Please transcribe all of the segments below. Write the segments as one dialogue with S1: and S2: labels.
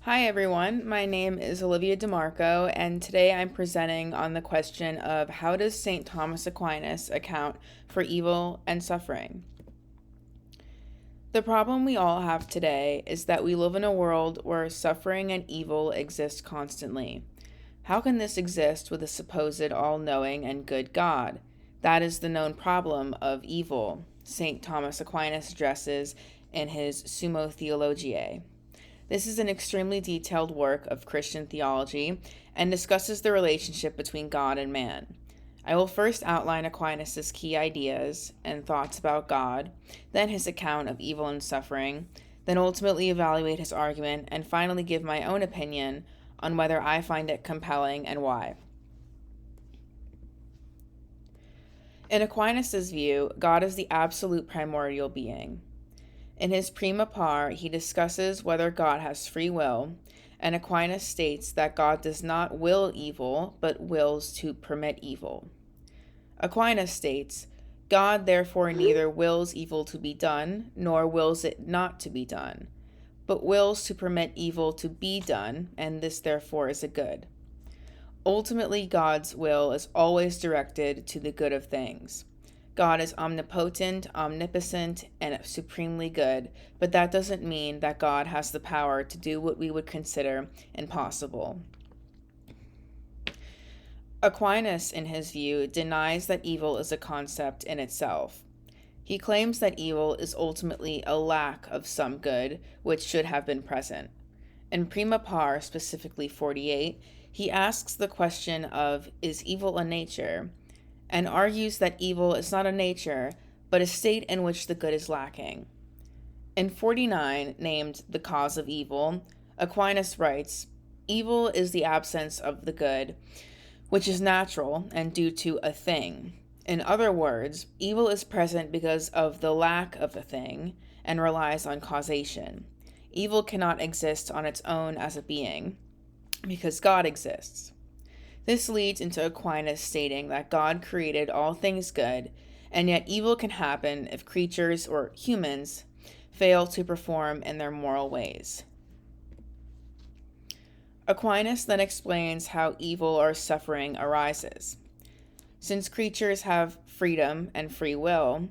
S1: Hi everyone, my name is Olivia DeMarco, and today I'm presenting on the question of how does St. Thomas Aquinas account for evil and suffering? The problem we all have today is that we live in a world where suffering and evil exist constantly. How can this exist with a supposed all-knowing and good God? That is the known problem of evil, St. Thomas Aquinas addresses in his Summa Theologiae. This is an extremely detailed work of Christian theology and discusses the relationship between God and man. I will first outline Aquinas' key ideas and thoughts about God, then his account of evil and suffering, then ultimately evaluate his argument, and finally give my own opinion on whether I find it compelling and why. In Aquinas' view, God is the absolute primordial being. In his Prima Par, he discusses whether God has free will, and Aquinas states that God does not will evil, but wills to permit evil. Aquinas states, God therefore neither wills evil to be done, nor wills it not to be done, but wills to permit evil to be done, and this therefore is a good. Ultimately, God's will is always directed to the good of things. God is omnipotent, omnipotent, and supremely good, but that doesn't mean that God has the power to do what we would consider impossible. Aquinas, in his view, denies that evil is a concept in itself. He claims that evil is ultimately a lack of some good which should have been present. In Prima Par, specifically 48, he asks the question of, is evil a nature? And argues that evil is not a nature, but a state in which the good is lacking. In 49, named The Cause of Evil, Aquinas writes, evil is the absence of the good, which is natural and due to a thing. In other words, evil is present because of the lack of a thing and relies on causation. Evil cannot exist on its own as a being, because God exists. This leads into Aquinas stating that God created all things good, and yet evil can happen if creatures or humans fail to perform in their moral ways. Aquinas then explains how evil or suffering arises. Since creatures have freedom and free will,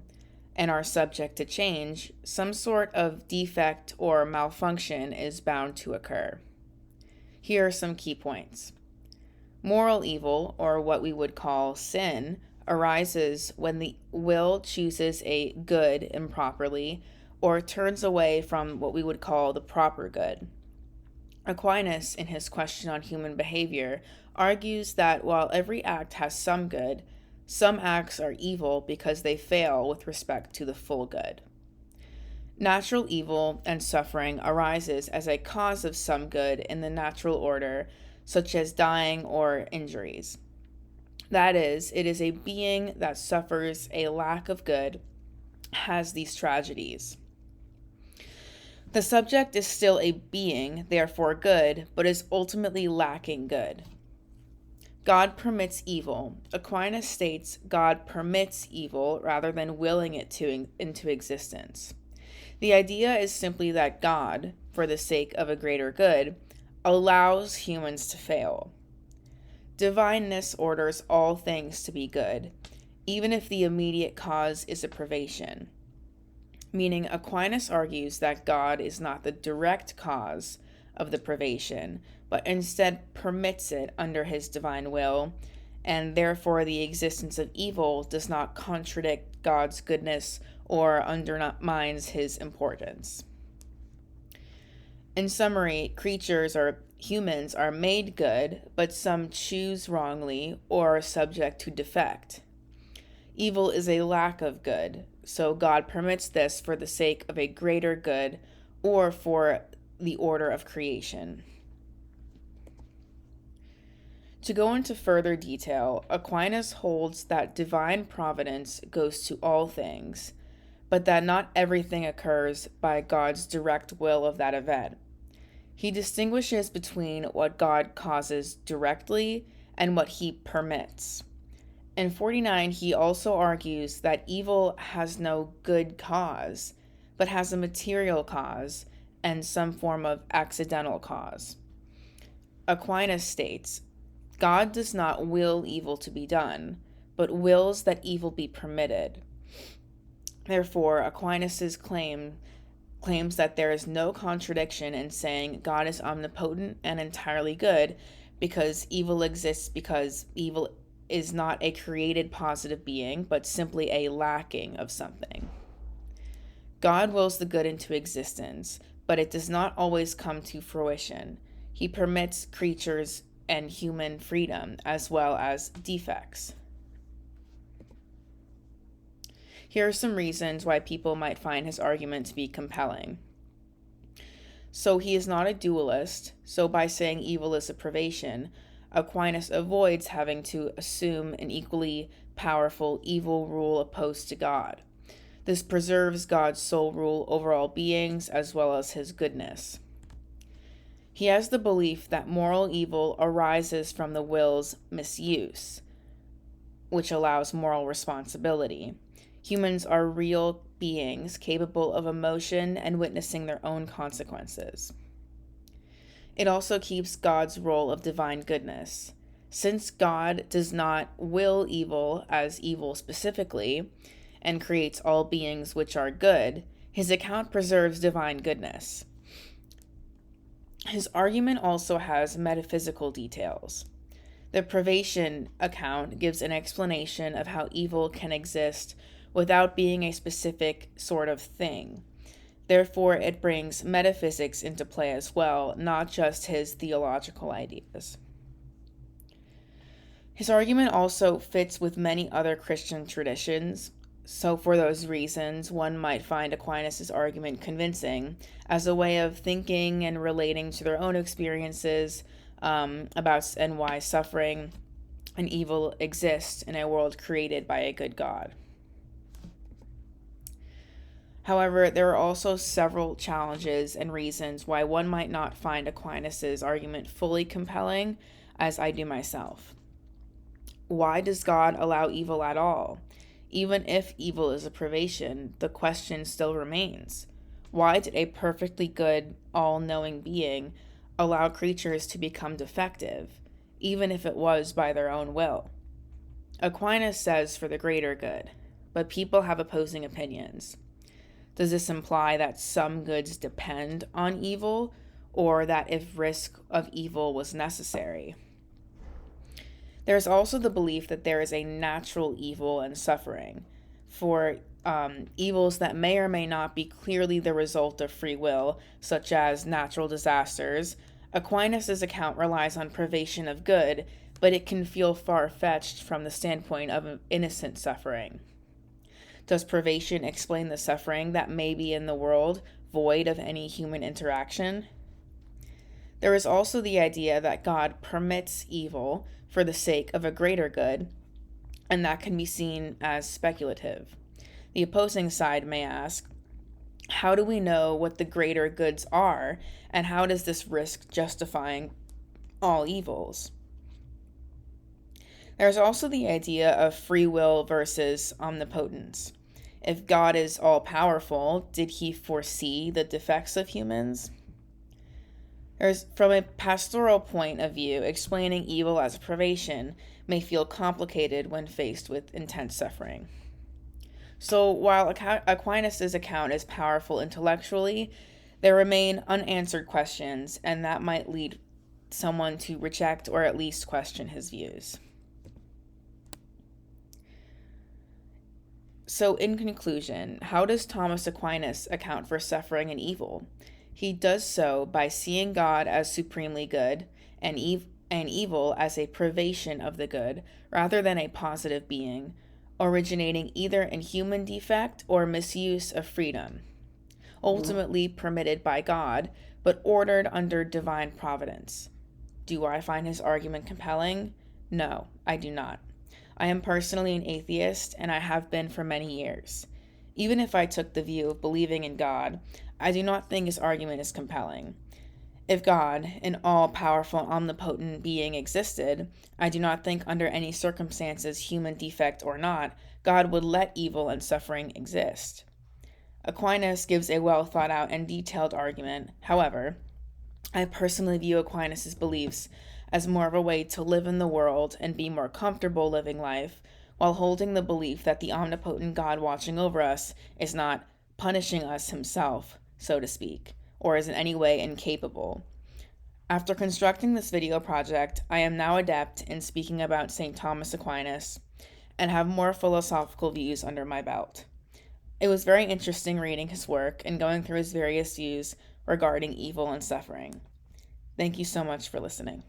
S1: and are subject to change, some sort of defect or malfunction is bound to occur. Here are some key points. Moral evil, or what we would call sin, arises when the will chooses a good improperly or turns away from what we would call the proper good. Aquinas, in his question on human behavior, argues that while every act has some good, some acts are evil because they fail with respect to the full good. Natural evil and suffering arises as a cause of some good in the natural order, such as dying or injuries. That is, it is a being that suffers a lack of good, has these tragedies. The subject is still a being, therefore good, but is ultimately lacking good. God permits evil. Aquinas states God permits evil rather than willing it into existence. The idea is simply that God, for the sake of a greater good, allows humans to fail. Divineness orders all things to be good, even if the immediate cause is a privation. Meaning, Aquinas argues that God is not the direct cause of the privation, but instead permits it under his divine will, and therefore the existence of evil does not contradict God's goodness or undermines his importance. In summary, creatures or humans are made good, but some choose wrongly or are subject to defect. Evil is a lack of good, so God permits this for the sake of a greater good or for the order of creation. To go into further detail, Aquinas holds that divine providence goes to all things, but that not everything occurs by God's direct will of that event. He distinguishes between what God causes directly and what he permits. In 49, he also argues that evil has no good cause, but has a material cause, and some form of accidental cause. Aquinas states, God does not will evil to be done, but wills that evil be permitted. Therefore, Aquinas' claims that there is no contradiction in saying God is omnipotent and entirely good because evil exists because evil is not a created positive being, but simply a lacking of something. God wills the good into existence, but it does not always come to fruition. He permits creatures and human freedom as well as defects. Here are some reasons why people might find his argument to be compelling. So he is not a dualist, so by saying evil is a privation, Aquinas avoids having to assume an equally powerful evil rule opposed to God. This preserves God's sole rule over all beings as well as his goodness. He has the belief that moral evil arises from the will's misuse, which allows moral responsibility. Humans are real beings capable of emotion and witnessing their own consequences. It also keeps God's role of divine goodness. Since God does not will evil as evil specifically, and creates all beings which are good, his account preserves divine goodness. His argument also has metaphysical details. The privation account gives an explanation of how evil can exist without being a specific sort of thing. Therefore, it brings metaphysics into play as well, not just his theological ideas. His argument also fits with many other Christian traditions, so for those reasons, one might find Aquinas' argument convincing as a way of thinking and relating to their own experiences about and why suffering and evil exist in a world created by a good God. However, there are also several challenges and reasons why one might not find Aquinas' argument fully compelling, as I do myself. Why does God allow evil at all? Even if evil is a privation, the question still remains. Why did a perfectly good, all-knowing being allow creatures to become defective, even if it was by their own will? Aquinas says for the greater good, but people have opposing opinions. Does this imply that some goods depend on evil, or that if risk of evil was necessary? There is also the belief that there is a natural evil and suffering. For evils that may or may not be clearly the result of free will, such as natural disasters, Aquinas' account relies on privation of good, but it can feel far-fetched from the standpoint of innocent suffering. Does privation explain the suffering that may be in the world, void of any human interaction? There is also the idea that God permits evil for the sake of a greater good, and that can be seen as speculative. The opposing side may ask, how do we know what the greater goods are, and how does this risk justifying all evils? There's also the idea of free will versus omnipotence. If God is all-powerful, did he foresee the defects of humans? From a pastoral point of view, explaining evil as privation may feel complicated when faced with intense suffering. So while Aquinas' account is powerful intellectually, there remain unanswered questions, and that might lead someone to reject or at least question his views. So in conclusion, how does Thomas Aquinas account for suffering and evil? He does so by seeing God as supremely good and evil as a privation of the good rather than a positive being, originating either in human defect or misuse of freedom, ultimately permitted by God, but ordered under divine providence. Do I find his argument compelling? No, I do not. I am personally an atheist, and I have been for many years. Even if I took the view of believing in God, I do not think his argument is compelling. If God, an all-powerful, omnipotent being, existed, I do not think under any circumstances, human defect or not, God would let evil and suffering exist. Aquinas gives a well thought out and detailed argument. However, I personally view Aquinas' beliefs as more of a way to live in the world and be more comfortable living life, while holding the belief that the omnipotent God watching over us is not punishing us himself, so to speak, or is in any way incapable. After constructing this video project, I am now adept in speaking about St. Thomas Aquinas and have more philosophical views under my belt. It was very interesting reading his work and going through his various views regarding evil and suffering. Thank you so much for listening.